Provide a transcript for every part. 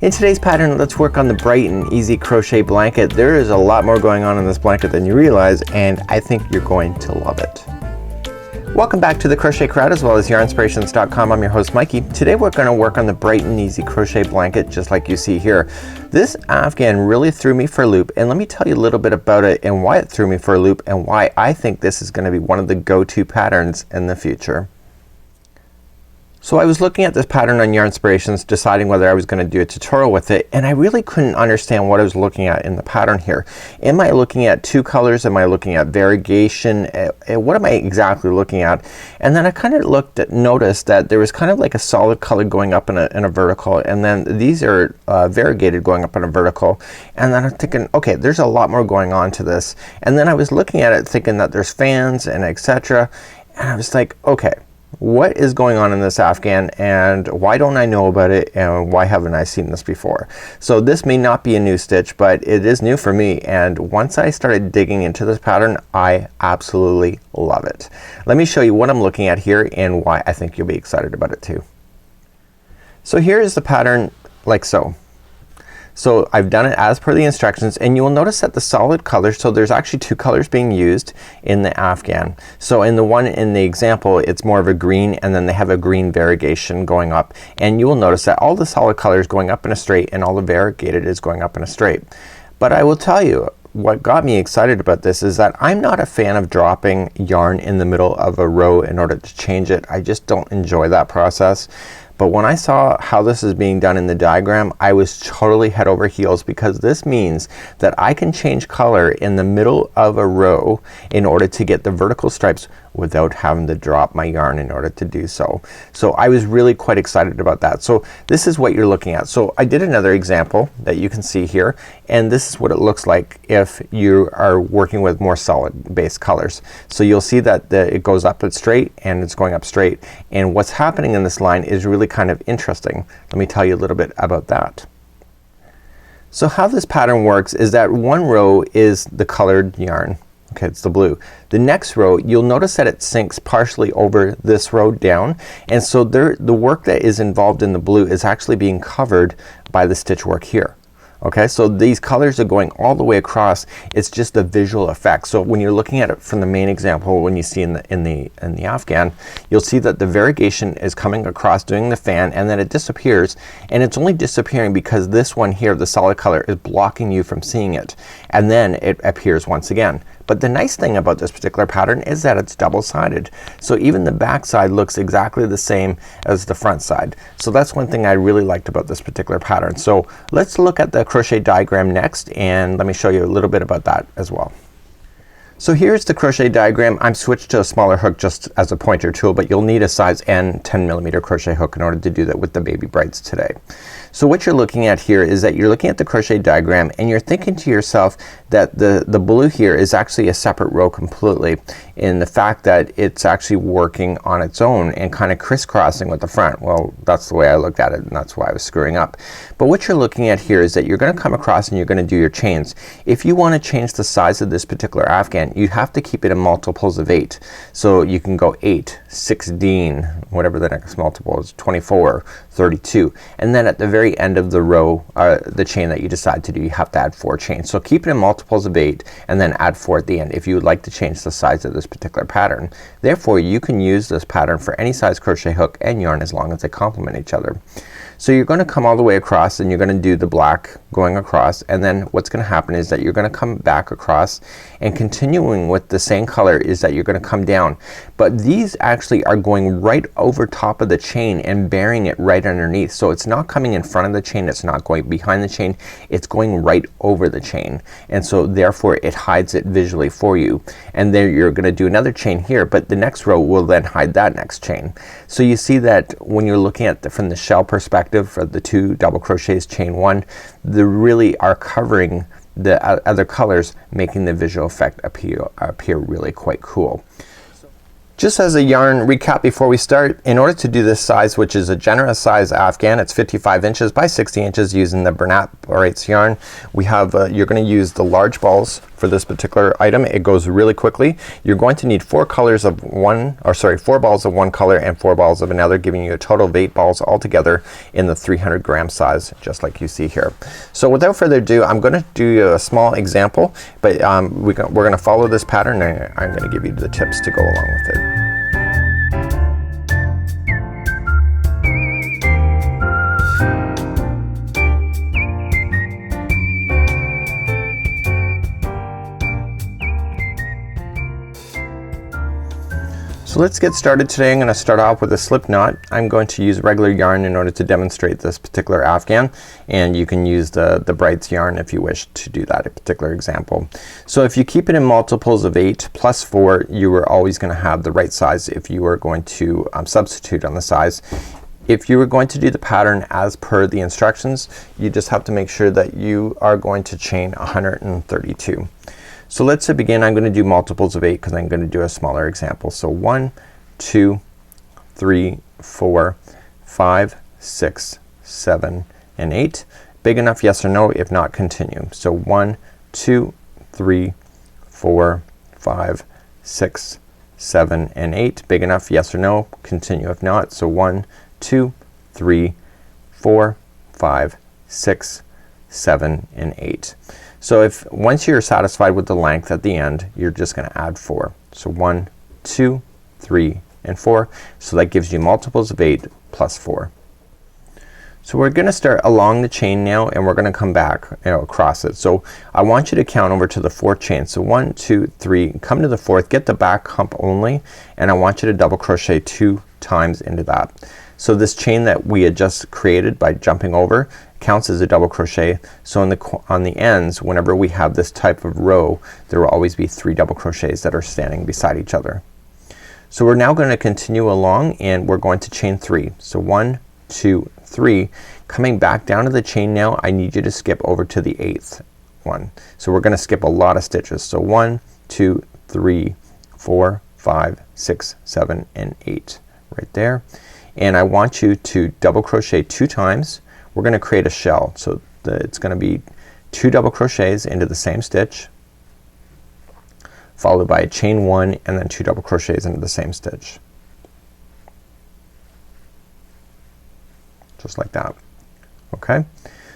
In today's pattern, let's work on the bright and easy crochet blanket. There is a lot more going on in this blanket than you realize, and I think you're going to love it. Welcome back to the Crochet Crowd as well as yarnspirations.com. I'm your host Mikey. Today we're going to work on the bright and easy crochet blanket just like you see here. This afghan really threw me for a loop, and let me tell you a little bit about it and why it threw me for a loop and why I think this is going to be one of the go-to patterns in the future. So I was looking at this pattern on Yarnspirations deciding whether I was going to do a tutorial with it, and I really couldn't understand what I was looking at in the pattern here. Am I looking at two colors? Am I looking at variegation? What am I exactly looking at? And then I kind of noticed that there was kind of like a solid color going up in a vertical, and then these are variegated going up in a vertical, and then I'm thinking, okay, there's a lot more going on to this. And then I was looking at it thinking that there's fans and etc., and I was like, okay, what is going on in this afghan and why don't I know about it and why haven't I seen this before? So this may not be a new stitch, but it is new for me, and once I started digging into this pattern I absolutely love it. Let me show you what I'm looking at here and why I think you'll be excited about it too. So here is the pattern like so. So I've done it as per the instructions, and you will notice that the solid colors, so there's actually two colors being used in the afghan. So in the one in the example it's more of a green, and then they have a green variegation going up, and you will notice that all the solid colors going up in a straight and all the variegated is going up in a straight. But I will tell you what got me excited about this is that I'm not a fan of dropping yarn in the middle of a row in order to change it. I just don't enjoy that process. But when I saw how this is being done in the diagram, I was totally head over heels, because this means that I can change color in the middle of a row in order to get the vertical stripes without having to drop my yarn in order to do so. So I was really quite excited about that. So this is what you're looking at. So I did another example that you can see here, and this is what it looks like if you are working with more solid base colors. So you'll see that it goes up straight and it's going up straight, and what's happening in this line is really kind of interesting. Let me tell you a little bit about that. So how this pattern works is that one row is the colored yarn. Okay, it's the blue. The next row you'll notice that it sinks partially over this row down, and so the work that is involved in the blue is actually being covered by the stitch work here. Okay, so these colors are going all the way across. It's just a visual effect. So when you're looking at it from the main example, when you see in the afghan, you'll see that the variegation is coming across doing the fan, and then it disappears, and it's only disappearing because this one here, the solid color, is blocking you from seeing it, and then it appears once again. But the nice thing about this particular pattern is that it's double-sided. So even the back side looks exactly the same as the front side. So that's one thing I really liked about this particular pattern. So let's look at the crochet diagram next, and let me show you a little bit about that as well. So here's the crochet diagram. I'm switched to a smaller hook just as a pointer tool, but you'll need a size N 10mm crochet hook in order to do that with the baby brights today. So what you're looking at here is that you're looking at the crochet diagram, and you're thinking to yourself that the blue here is actually a separate row completely, in the fact that it's actually working on its own and kind of crisscrossing with the front. Well, that's the way I looked at it, and that's why I was screwing up. But what you're looking at here is that you're gonna come across and you're gonna do your chains. If you want to change the size of this particular afghan, you have to keep it in multiples of 8. So you can go 8, 16, whatever the next multiple is, 24, 32, and then at the very end of the row, the chain that you decide to do, you have to add 4 chains. So keep it in multiples of 8 and then add 4 at the end if you would like to change the size of this particular pattern. Therefore you can use this pattern for any size crochet hook and yarn as long as they complement each other. So you're going to come all the way across, and you're going to do the black going across, and then what's going to happen is that you're going to come back across, and continuing with the same color is that you're going to come down. But these actually are going right over top of the chain and bearing it right underneath. So it's not coming in front of the chain, it's not going behind the chain, it's going right over the chain, and so therefore it hides it visually for you. And then you're going to do another chain here, but the next row will then hide that next chain. So you see that when you're looking at from the shell perspective for the 2 double crochets chain 1, they really are covering the other colors, making the visual effect appear really quite cool. Just as a yarn recap before we start, in order to do this size, which is a generous size afghan, it's 55 inches by 60 inches using the Bernat Borates yarn. We have, you're going to use the large balls for this particular item. It goes really quickly. You're going to need 4 balls of one color and 4 balls of another, giving you a total of 8 balls altogether in the 300 gram size, just like you see here. So without further ado, I'm going to do a small example, but we're going to follow this pattern and I'm going to give you the tips to go along with it. So let's get started today. I'm going to start off with a slip knot. I'm going to use regular yarn in order to demonstrate this particular afghan, and you can use the Brights yarn if you wish to do that, a particular example. So if you keep it in multiples of 8 plus 4, you are always going to have the right size if you are going to substitute on the size. If you were going to do the pattern as per the instructions, you just have to make sure that you are going to chain 132. So let's begin. I'm going to do multiples of 8 because I'm going to do a smaller example. So 1, 2, 3, 4, 5, 6, 7, and 8. Big enough, yes or no? If not, continue. So 1, 2, 3, 4, 5, 6, 7, and 8. Big enough, yes or no? Continue. If not, so 1, 2, 3, 4, 5, 6, 7, and 8. So if once you're satisfied with the length at the end, you're just gonna add 4. So 1, 2, 3, and 4. So that gives you multiples of 8 plus 4. So we're gonna start along the chain now, and we're gonna come back, across it. So I want you to count over to the 4th chain. So 1, 2, 3, come to the 4th, get the back hump only, and I want you to double crochet 2 times into that. So this chain that we had just created by jumping over counts as a double crochet. So on the ends, whenever we have this type of row, there will always be 3 double crochets that are standing beside each other. So we're now going to continue along, and we're going to chain 3. So 1, 2, 3. Coming back down to the chain now, I need you to skip over to the 8th one. So we're gonna skip a lot of stitches. So 1, 2, 3, 4, 5, 6, 7, and 8 right there. And I want you to double crochet 2 times. We're gonna create a shell. So it's gonna be 2 double crochets into the same stitch, followed by a chain 1 and then 2 double crochets into the same stitch. Just like that. Okay,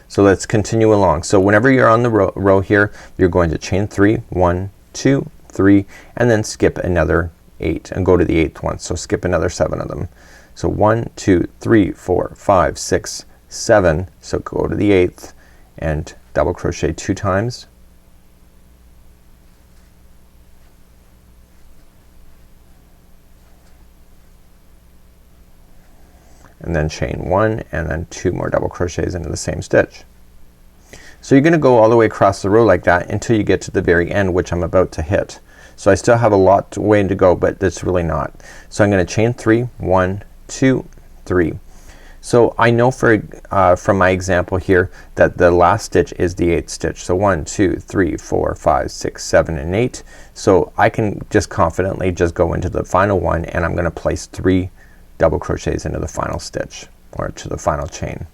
so let's continue along. So whenever you're on the row here, you're going to chain 3, 1, 2, 3, and then skip another 8 and go to the 8th one. So skip another 7 of them. So 1, 2, 3, 4, 5, 6, 7. So go to the 8th and double crochet 2 times. And then chain 1 and then 2 more double crochets into the same stitch. So you're gonna go all the way across the row like that until you get to the very end, which I'm about to hit. So I still have a lot way to go, but it's really not. So I'm gonna chain 3, 1, 2, 3. So I know from my example here that the last stitch is the 8th stitch. So 1, 2, 3, 4, 5, 6, 7, and 8. So I can just confidently just go into the final one, and I'm gonna place 3 double crochets into the final stitch or to the final chain.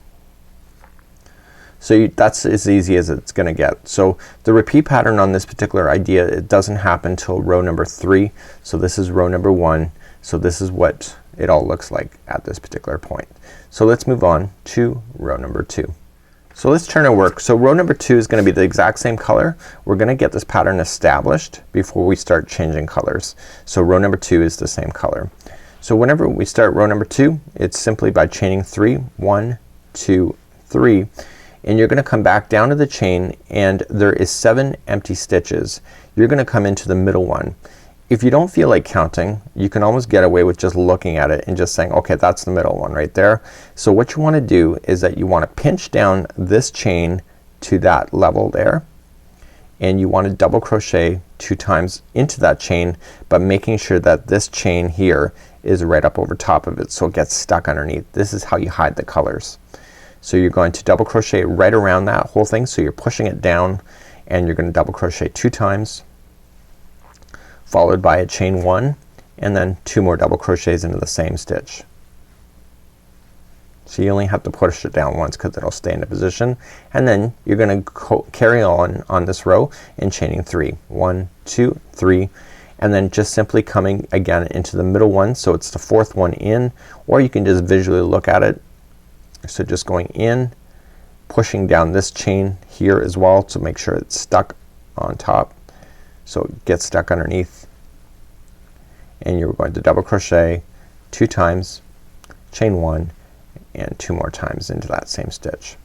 So that's as easy as it's gonna get. So the repeat pattern on this particular idea, it doesn't happen till row number 3. So this is row number 1. So this is what it all looks like at this particular point. So let's move on to row number 2. So let's turn our work. So row number 2 is gonna be the exact same color. We're gonna get this pattern established before we start changing colors. So row number 2 is the same color. So whenever we start row number 2, it's simply by chaining 3, 1, 2, 3, and you're gonna come back down to the chain, and there is 7 empty stitches. You're gonna come into the middle one. If you don't feel like counting, you can almost get away with just looking at it and just saying, okay, that's the middle one right there. So what you wanna do is that you wanna pinch down this chain to that level there, and you want to double crochet 2 times into that chain, but making sure that this chain here is right up over top of it so it gets stuck underneath. This is how you hide the colors. So you're going to double crochet right around that whole thing, so you're pushing it down, and you're gonna double crochet 2 times, followed by a chain 1, and then 2 more double crochets into the same stitch. So you only have to push it down once because it'll stay in a position, and then you're gonna carry on this row and chaining 3. 1, 2, 3, and then just simply coming again into the middle one, so it's the 4th one in, or you can just visually look at it. So just going in, pushing down this chain here as well to make sure it's stuck on top, so it gets stuck underneath, and you're going to double crochet 2 times, chain 1, and 2 more times into that same stitch.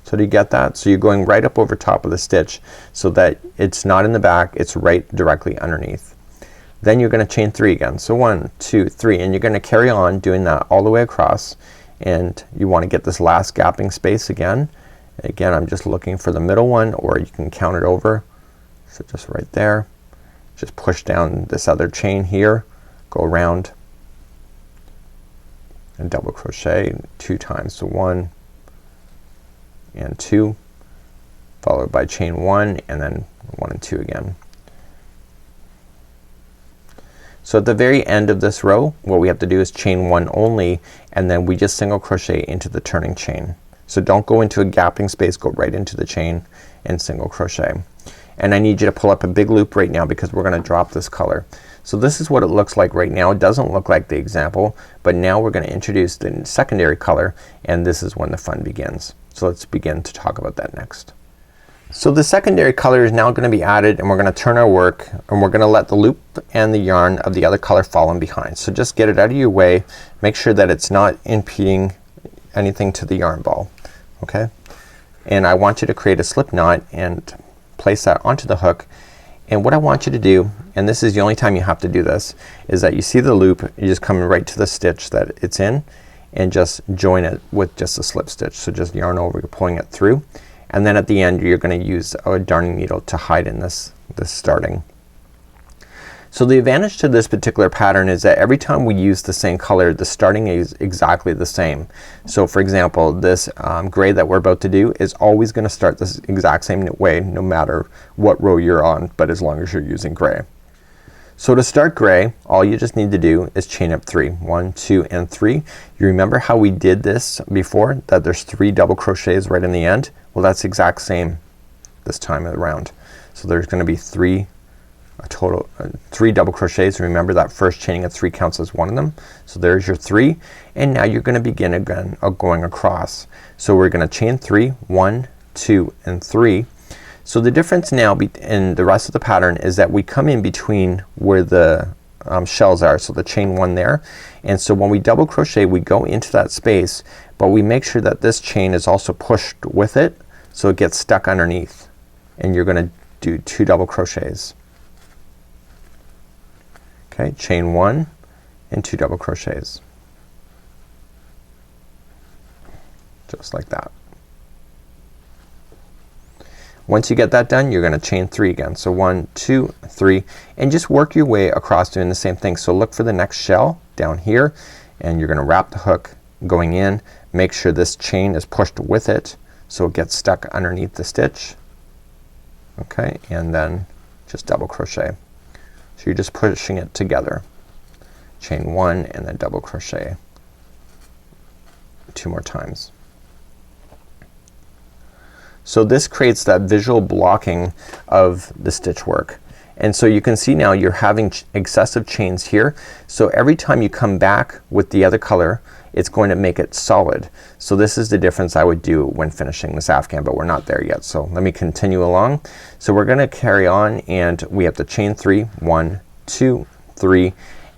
So do you get that? So you're going right up over top of the stitch so that it's not in the back, it's right directly underneath. Then you're gonna chain 3 again. So 1, 2, 3, and you're gonna carry on doing that all the way across, and you want to get this last gapping space again. Again, I'm just looking for the middle one, or you can count it over. So just right there. Just push down this other chain here, go around, and double crochet 2 times. So 1 and 2, followed by chain 1, and then 1 and 2 again. So at the very end of this row, what we have to do is chain 1 only, and then we just single crochet into the turning chain. So don't go into a gapping space, go right into the chain and single crochet. And I need you to pull up a big loop right now because we're gonna drop this color. So this is what it looks like right now. It doesn't look like the example, but now we're gonna introduce the secondary color, and this is when the fun begins. So let's begin to talk about that next. So the secondary color is now gonna be added, and we're gonna turn our work, and we're gonna let the loop and the yarn of the other color fall in behind. So just get it out of your way. Make sure that it's not impeding anything to the yarn ball. Okay? And I want you to create a slip knot and place that onto the hook. And what I want you to do, and this is the only time you have to do this, is that you see the loop, you just come right to the stitch that it's in and just join it with just a slip stitch. So just yarn over, you're pulling it through, and then at the end you're gonna use a darning needle to hide in this starting. So the advantage to this particular pattern is that every time we use the same color, the starting is exactly the same. So for example, this gray that we're about to do is always gonna start this exact same way no matter what row you're on, but as long as you're using gray. So to start gray, all you just need to do is chain up 3. 1, 2, and 3. You remember how we did this before, that there's 3 double crochets right in the end? Well, that's the exact same this time around. So there's gonna be 3 double crochets. Remember that first chaining of 3 counts as one of them. So there's your 3, and now you're gonna begin again going across. So we're gonna chain 3, 1, 2, and 3. So the difference now in the rest of the pattern is that we come in between where the shells are, so the chain 1 there, and so when we double crochet we go into that space, but we make sure that this chain is also pushed with it so it gets stuck underneath, and you're gonna do 2 double crochets. Okay, chain 1 and 2 double crochets, just like that. Once you get that done, you're gonna chain 3 again. So 1, 2, 3, and just work your way across doing the same thing. So look for the next shell down here, and you're gonna wrap the hook going in. Make sure this chain is pushed with it so it gets stuck underneath the stitch. Okay, and then just double crochet. So you're just pushing it together. Chain 1 and then double crochet 2 more times. So this creates that visual blocking of the stitch work. And so you can see now you're having excessive chains here. So every time you come back with the other color, it's going to make it solid. So this is the difference I would do when finishing this afghan, but we're not there yet. So let me continue along. So we're gonna carry on, and we have to chain 3, 1, 2, 3,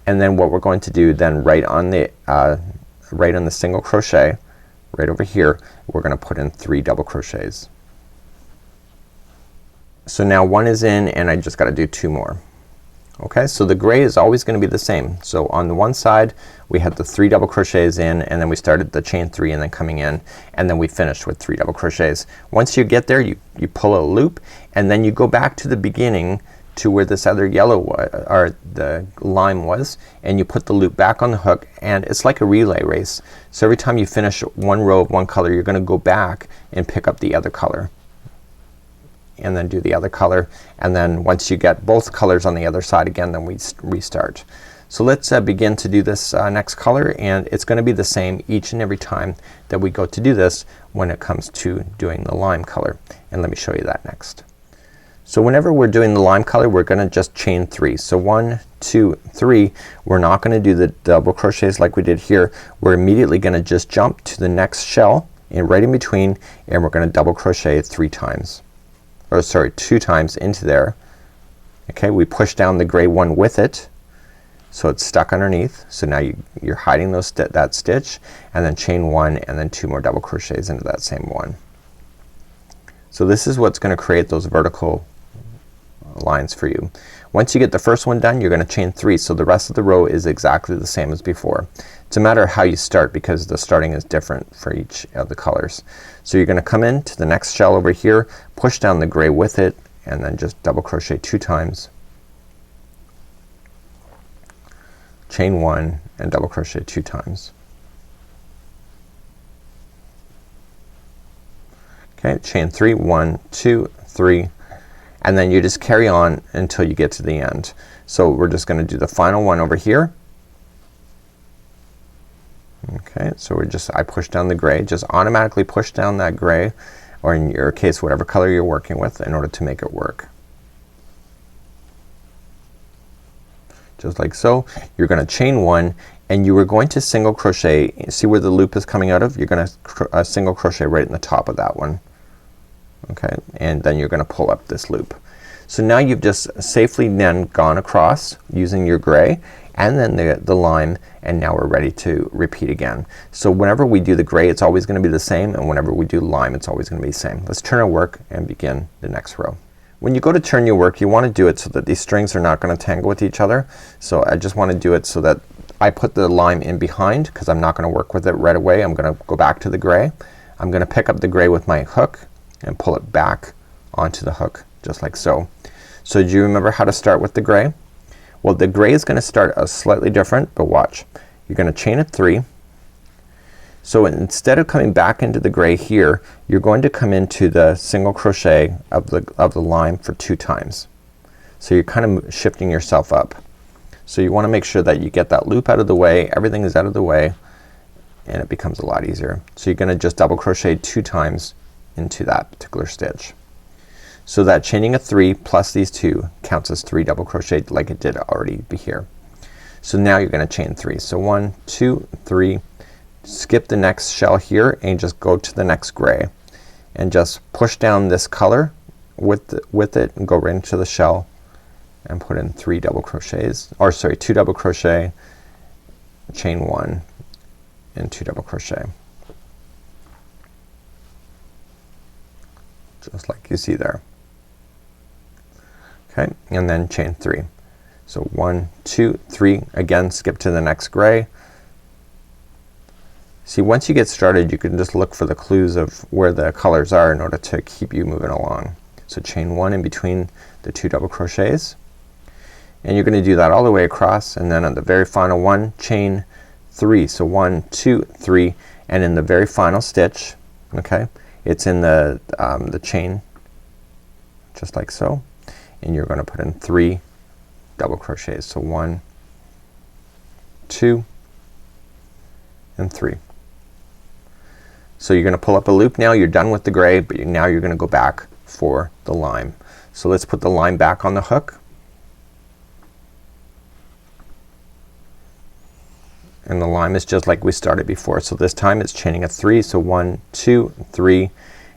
and then what we're going to do then right on the single crochet right over here, we're gonna put in 3 double crochets. So now 1 is in, and I just gotta do 2 more. Okay, so the gray is always gonna be the same. So on the one side we had the 3 double crochets in, and then we started the chain 3 and then coming in, and then we finished with 3 double crochets. Once you get there, you pull a loop, and then you go back to the beginning to where this other yellow or the lime was, and you put the loop back on the hook, and it's like a relay race. So every time you finish one row of one color, you're gonna go back and pick up the other color. and then do the other color, and then once you get both colors on the other side again, then we restart. So let's begin to do this next color, and it's gonna be the same each and every time that we go to do this when it comes to doing the lime color, and let me show you that next. So whenever we're doing the lime color, we're gonna just chain 3. So 1, 2, 3. We're not gonna do the double crochets like we did here. We're immediately gonna just jump to the next shell and right in between, and we're gonna double crochet 3 times, or sorry, 2 times into there. Okay, we push down the gray one with it, so it's stuck underneath. So now you're hiding those that stitch, and then chain 1 and then 2 more double crochets into that same one. So this is what's gonna create those vertical lines for you. Once you get the first one done, you're gonna chain 3, so the rest of the row is exactly the same as before. It's a matter of how you start because the starting is different for each of the colors. So you're gonna come in to the next shell over here, push down the gray with it, and then just double crochet 2 times, chain 1 and double crochet 2 times. Okay, chain 3, 1, 2, 3, and then you just carry on until you get to the end. So we're just gonna do the final one over here. Okay, so I push down the gray, just automatically push down that gray, or in your case whatever color you're working with, in order to make it work. Just like so. You're gonna chain 1, and you are going to single crochet. See where the loop is coming out of? You're gonna single crochet right in the top of that one. Okay, and then you're gonna pull up this loop. So now you've just safely then gone across using your gray and then the lime, and now we're ready to repeat again. So whenever we do the gray, it's always gonna be the same, and whenever we do lime, it's always gonna be the same. Let's turn our work and begin the next row. When you go to turn your work, you wanna do it so that these strings are not gonna tangle with each other. So I just wanna do it so that I put the lime in behind, because I'm not gonna work with it right away. I'm gonna go back to the gray. I'm gonna pick up the gray with my hook and pull it back onto the hook, just like so. So do you remember how to start with the gray? Well, the gray is gonna start slightly different, but watch. You're gonna chain a 3. So instead of coming back into the gray here, you're going to come into the single crochet of the lime for 2 times. So you're kind of shifting yourself up. So you wanna make sure that you get that loop out of the way, everything is out of the way, and it becomes a lot easier. So you're gonna just double crochet 2 times into that particular stitch. So that chaining a 3 plus these 2 counts as 3 double crochet like it did already be here. So now you're gonna chain 3. So 1, 2, 3, skip the next shell here and just go to the next gray and just push down this color with it and go right into the shell and put in 3 double crochets, or sorry, 2 double crochet, chain 1 and 2 double crochet. Just like you see there. Okay, and then chain 3. So 1, 2, 3, again skip to the next gray. See, once you get started, you can just look for the clues of where the colors are in order to keep you moving along. So chain 1 in between the 2 double crochets, and you're gonna do that all the way across, and then on the very final one, chain 3. So 1, 2, 3, and in the very final stitch, okay, it's in the chain just like so, and you're gonna put in 3 double crochets. So 1, 2, and 3. So you're gonna pull up a loop now. You're done with the gray, but now you're gonna go back for the lime. So let's put the lime back on the hook, and the lime is just like we started before. So this time it's chaining a 3. So 1, 2, 3,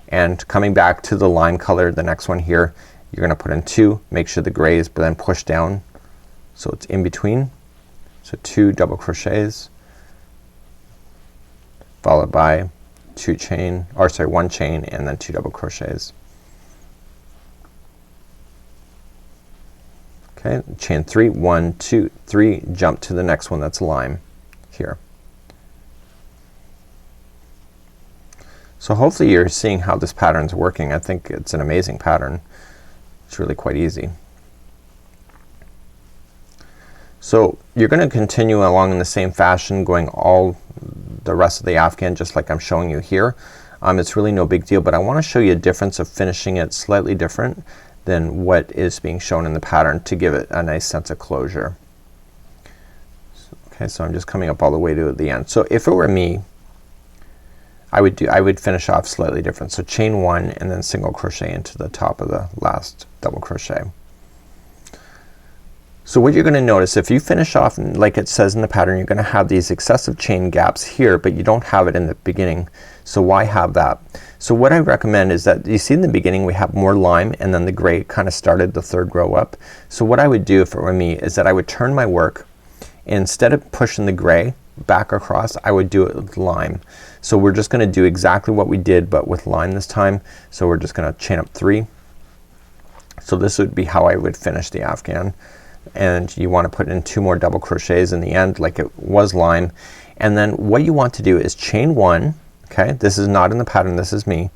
and coming back to the lime color, the next one here, you're gonna put in 2. Make sure the gray is then pushed down so it's in between. So 2 double crochets followed by 2 chain, or sorry, 1 chain and then 2 double crochets. Okay, chain 3, 1, 2, 3, jump to the next one that's lime here. So hopefully you're seeing how this pattern's working. I think it's an amazing pattern. It's really quite easy. So you're gonna continue along in the same fashion, going all the rest of the afghan just like I'm showing you here. It's really no big deal, but I want to show you a difference of finishing it slightly different than what is being shown in the pattern to give it a nice sense of closure. Okay, so I'm just coming up all the way to the end. So if it were me, I would finish off slightly different. So chain 1 and then single crochet into the top of the last double crochet. So what you're gonna notice, if you finish off like it says in the pattern, you're gonna have these excessive chain gaps here, but you don't have it in the beginning. So why have that? So what I recommend is that you see in the beginning we have more lime and then the gray kind of started the third row up. So what I would do if it were me is that I would turn my work, instead of pushing the gray back across, I would do it with lime. So we're just gonna do exactly what we did but with lime this time. So we're just gonna chain up 3. So this would be how I would finish the afghan. And you want to put in 2 more double crochets in the end like it was lime. And then what you want to do is chain 1. Okay, this is not in the pattern, this is me.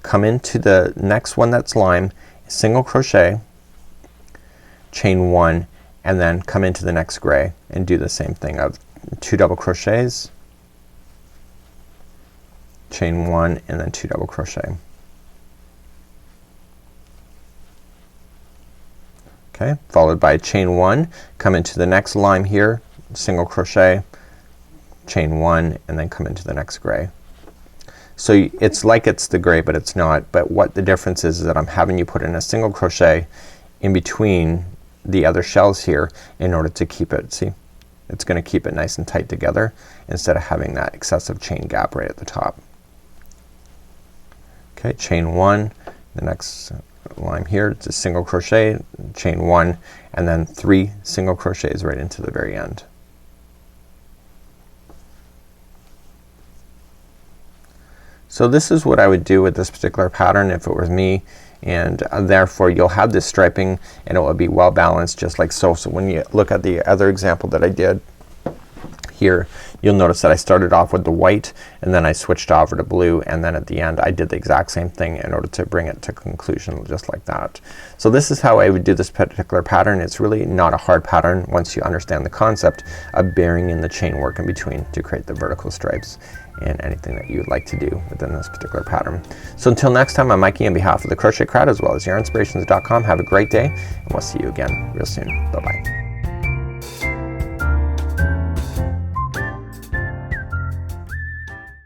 Come into the next one that's lime, single crochet, chain 1, and then come into the next gray and do the same thing of 2 double crochets, chain 1, and then 2 double crochet. Okay, followed by chain 1, come into the next lime here, single crochet, chain 1, and then come into the next gray. So it's like it's the gray but it's not, but what the difference is that I'm having you put in a single crochet in between the other shells here in order to keep it, see, it's gonna keep it nice and tight together instead of having that excessive chain gap right at the top. Okay, chain 1, the next lime here, it's a single crochet, chain 1, and then 3 single crochets right into the very end. So this is what I would do with this particular pattern if it was me, and therefore you'll have this striping and it will be well balanced just like so. So when you look at the other example that I did here, you'll notice that I started off with the white and then I switched over to blue, and then at the end I did the exact same thing in order to bring it to conclusion just like that. So this is how I would do this particular pattern. It's really not a hard pattern once you understand the concept of burying in the chain work in between to create the vertical stripes and anything that you would like to do within this particular pattern. So until next time, I'm Mikey on behalf of the Crochet Crowd as well as yarnspirations.com. Have a great day and we'll see you again real soon. Bye bye.